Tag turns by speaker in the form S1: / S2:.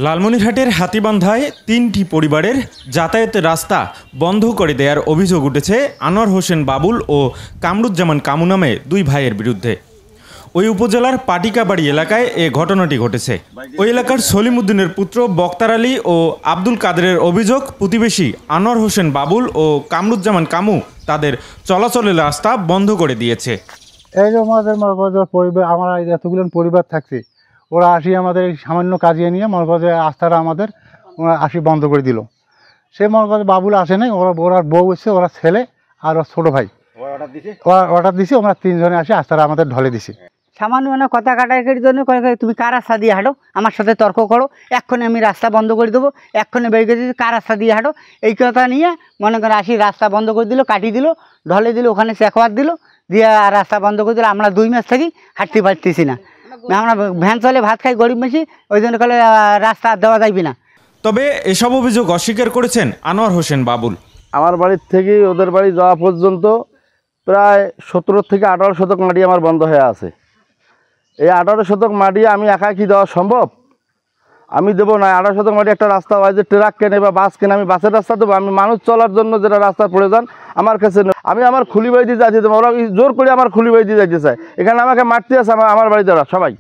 S1: লালমনিরহাটের হাতীবান্ধায় ৩টি পরিবারের যাতায়াতের রাস্তা বন্ধ করে দেওয়ার অভিযোগ উঠেছে আনোয়ার হোসেন বাবুল ও কামরুজ্জামান কামু নামে দুই ভাইয়ের বিরুদ্ধে। ওই উপজেলার পাটিকাবাড়ি এলাকায় এ ঘটনাটি ঘটেছে। ওই এলাকার সলিমউদ্দিনের পুত্র বক্তার আলী ও আব্দুল কাদেরের অভিযোগ, প্রতিবেশী আনোয়ার হোসেন বাবুল ও কামরুজ্জামান কামু তাদের চলাচলের রাস্তা বন্ধ করে দিয়েছে।
S2: এই যে আমাদের পরিবার, আমরা এতগুলো পরিবার থাকছি, ওরা আসি আমাদের সামান্য কাজিয়ে নিয়ে মরকজে রাস্তাটা আমাদের আসি বন্ধ করে দিল। সে মরকজে বাবুল আসে নাই, ওরা বউ এসছে, ওরা ছেলে আর ওর ছোটো ভাই অর্ডার দিছি। আমরা তিনজনে আসি রাস্তাটা আমাদের ঢলে দিছি।
S3: সামান্য কথা কাটাকাটির জন্য তুমি কার রাস্তা দিয়ে হাঁটো, আমার সাথে তর্ক করো, এক্ষণে আমি রাস্তা বন্ধ করে দেবো, এক্ষণে বেরিয়ে গেছি, কার রাস্তা দিয়ে হাঁটো, এই কথা নিয়ে মনে করে আসি রাস্তা বন্ধ করে দিল, কাটিয়ে দিল, ঢলে দিল, ওখানে চেকওয়ার দিল, দিয়ে আর রাস্তা বন্ধ করে দিল। আমরা 2 মাস থাকি হাঁটতে পারতেছি না, আমরা ভ্যান চলে ভাত খাই, গরিব মেশি, ওই জন্য কালে রাস্তা দেওয়া যাইবে না।
S1: তবে এসব অভিযোগ অস্বীকার করেছেন আনোয়ার হোসেন বাবুল।
S4: আমার বাড়ির থেকে ওদের বাড়ি যাওয়া পর্যন্ত প্রায় 17 থেকে 18 শতক মাটি আমার বন্ধ হয়ে আছে। এই 18 শতক মাটি আমি একা কি দেওয়া সম্ভব? আমি দেবো না। 18 শতক মাটি একটা রাস্তা হয় যে ট্রাক কেনে বা বাস কেনে, আমি বাসের রাস্তা দেবো? আমি মানুষ চলার জন্য যেটা রাস্তার প্রয়োজন আমার কাছে, আমি আমার খুলি বাড়ি দিয়ে যাচ্ছি, ওরা জোর করে আমার খুলি বাড়ি দিয়ে যাইতে চায়। এখানে আমাকে মারতে আছে আমার বাড়িতে ওরা সবাই।